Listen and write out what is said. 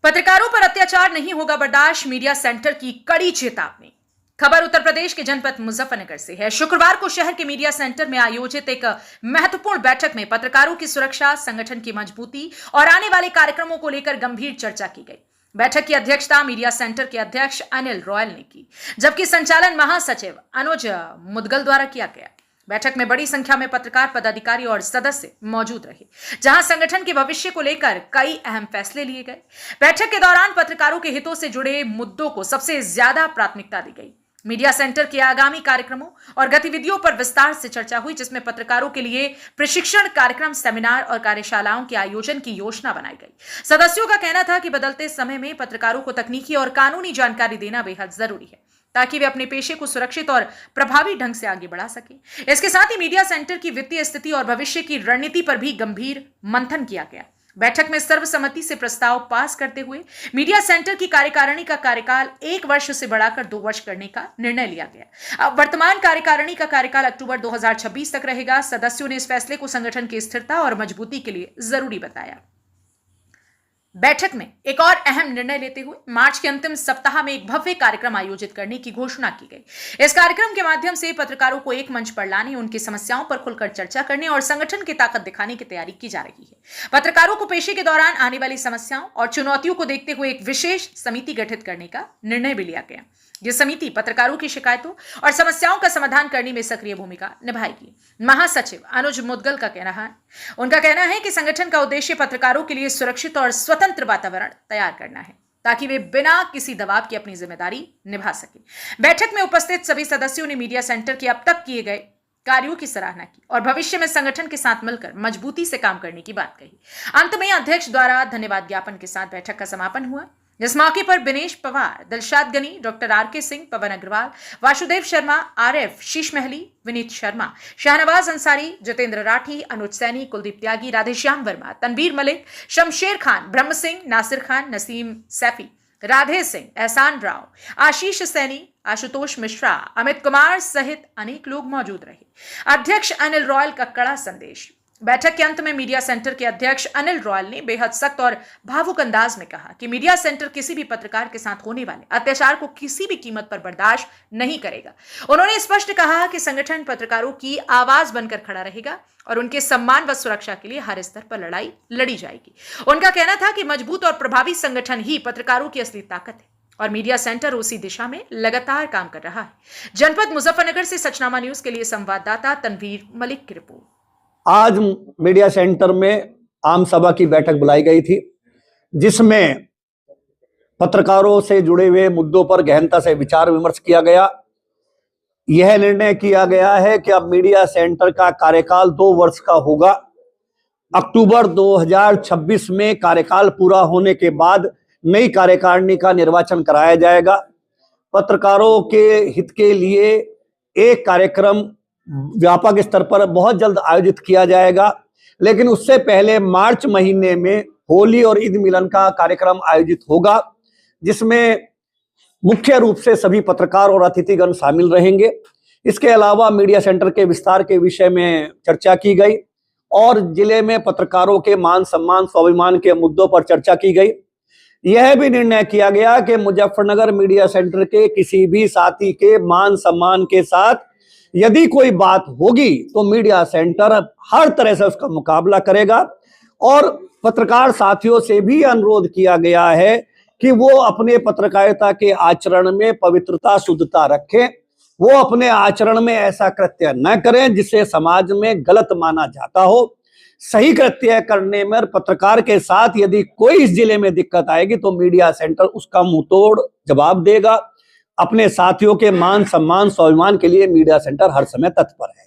पत्रकारों पर अत्याचार नहीं होगा बर्दाश्त, मीडिया सेंटर की कड़ी चेतावनी। खबर उत्तर प्रदेश के जनपद मुजफ्फरनगर से है। शुक्रवार को शहर के मीडिया सेंटर में आयोजित एक महत्वपूर्ण बैठक में पत्रकारों की सुरक्षा, संगठन की मजबूती और आने वाले कार्यक्रमों को लेकर गंभीर चर्चा की गई। बैठक की अध्यक्षता मीडिया सेंटर के अध्यक्ष अनिल रॉयल ने की, जबकि संचालन महासचिव अनुज मुदगल द्वारा किया गया। बैठक में बड़ी संख्या में पत्रकार, पदाधिकारी और सदस्य मौजूद रहे, जहां संगठन के भविष्य को लेकर कई अहम फैसले लिए गए। बैठक के दौरान पत्रकारों के हितों से जुड़े मुद्दों को सबसे ज्यादा प्राथमिकता दी गई। मीडिया सेंटर के आगामी कार्यक्रमों और गतिविधियों पर विस्तार से चर्चा हुई, जिसमें पत्रकारों के लिए प्रशिक्षण कार्यक्रम, सेमिनार और कार्यशालाओं के आयोजन की योजना बनाई गई। सदस्यों का कहना था कि बदलते समय में पत्रकारों को तकनीकी और कानूनी जानकारी देना बेहद जरूरी है, ताकि वे अपने पेशे को सुरक्षित और प्रभावी ढंग से आगे बढ़ा सकें। इसके साथ ही मीडिया सेंटर की वित्तीय स्थिति और भविष्य की रणनीति पर भी गंभीर मंथन किया गया। बैठक में सर्वसम्मति से प्रस्ताव पास करते हुए मीडिया सेंटर की कार्यकारिणी का कार्यकाल 1 वर्ष से बढ़ाकर 2 वर्ष करने का निर्णय लिया गया। अब वर्तमान कार्यकारिणी का कार्यकाल अक्टूबर 2026 तक रहेगा। सदस्यों ने इस फैसले को संगठन की स्थिरता और मजबूती के लिए जरूरी बताया। बैठक में एक और अहम निर्णय लेते हुए मार्च के अंतिम सप्ताह में एक भव्य कार्यक्रम आयोजित करने की घोषणा की गई। इस कार्यक्रम के माध्यम से पत्रकारों को एक मंच पर लाने, उनकी समस्याओं पर खुलकर चर्चा करने और संगठन की ताकत दिखाने की तैयारी की जा रही है। पत्रकारों को पेशे के दौरान आने वाली समस्याओं और चुनौतियों को देखते हुए एक विशेष समिति गठित करने का निर्णय भी लिया गया। यह समिति पत्रकारों की शिकायतों और समस्याओं का समाधान करने में सक्रिय भूमिका निभाएगी। महासचिव अनुज मुदगल का उनका कहना है कि संगठन का उद्देश्य पत्रकारों के लिए सुरक्षित और स्वतंत्र वातावरण तैयार करना है, ताकि वे बिना किसी दबाव के अपनी जिम्मेदारी निभा सकें। बैठक में उपस्थित सभी सदस्यों ने मीडिया सेंटर के अब तक किए गए कार्यों की सराहना की और भविष्य में संगठन के साथ मिलकर मजबूती से काम करने की बात कही। अंत में अध्यक्ष द्वारा धन्यवाद ज्ञापन के साथ बैठक का समापन हुआ। इस मौके पर दिनेश पवार, दिलशाद गनी, डॉक्टर आर.के. सिंह, पवन अग्रवाल, वासुदेव शर्मा, आर.एफ. शीश महली, विनीत शर्मा, शाहनवाज अंसारी, जितेंद्र राठी, अनुज सैनी, कुलदीप त्यागी, राधेश्याम वर्मा, तनवीर मलिक, शमशेर खान, ब्रह्म सिंह, नासिर खान, नसीम सैफी, राधे सिंह, एहसान राव, आशीष सैनी, आशुतोष मिश्रा, अमित कुमार सहित अनेक लोग मौजूद रहे। अध्यक्ष अनिल रॉयल का कड़ा संदेश। बैठक के अंत में मीडिया सेंटर के अध्यक्ष अनिल रॉयल ने बेहद सख्त और भावुक अंदाज में कहा कि मीडिया सेंटर किसी भी पत्रकार के साथ होने वाले अत्याचार को किसी भी कीमत पर बर्दाश्त नहीं करेगा। उन्होंने स्पष्ट कहा कि संगठन पत्रकारों की आवाज बनकर खड़ा रहेगा और उनके सम्मान व सुरक्षा के लिए हर स्तर पर लड़ाई लड़ी जाएगी। उनका कहना था कि मजबूत और प्रभावी संगठन ही पत्रकारों की असली ताकत है और मीडिया सेंटर उसी दिशा में लगातार काम कर रहा है। जनपद मुजफ्फरनगर से सचनामा न्यूज के लिए संवाददाता तनवीर मलिक की रिपोर्ट। आज मीडिया सेंटर में आम सभा की बैठक बुलाई गई थी, जिसमें पत्रकारों से जुड़े हुए मुद्दों पर गहनता से विचार विमर्श किया गया। यह निर्णय किया गया है कि अब मीडिया सेंटर का कार्यकाल 2 वर्ष का होगा। अक्टूबर 2026 में कार्यकाल पूरा होने के बाद नई कार्यकारिणी का निर्वाचन कराया जाएगा। पत्रकारों के हित के लिए एक कार्यक्रम व्यापक स्तर पर बहुत जल्द आयोजित किया जाएगा, लेकिन उससे पहले मार्च महीने में होली और ईद मिलन का कार्यक्रम आयोजित होगा, जिसमें मुख्य रूप से सभी पत्रकार और अतिथिगण शामिल रहेंगे। इसके अलावा मीडिया सेंटर के विस्तार के विषय में चर्चा की गई और जिले में पत्रकारों के मान सम्मान, स्वाभिमान के मुद्दों पर चर्चा की गई। यह भी निर्णय किया गया कि मुजफ्फरनगर मीडिया सेंटर के किसी भी साथी के मान सम्मान के साथ यदि कोई बात होगी तो मीडिया सेंटर हर तरह से उसका मुकाबला करेगा। और पत्रकार साथियों से भी अनुरोध किया गया है कि वो अपने पत्रकारिता के आचरण में पवित्रता, शुद्धता रखें। वो अपने आचरण में ऐसा कृत्य न करें जिसे समाज में गलत माना जाता हो। सही कृत्य करने में पत्रकार के साथ यदि कोई इस जिले में दिक्कत आएगी तो मीडिया सेंटर उसका मुंहतोड़ जवाब देगा। अपने साथियों के मान सम्मान, स्वाभिमान के लिए मीडिया सेंटर हर समय तत्पर है।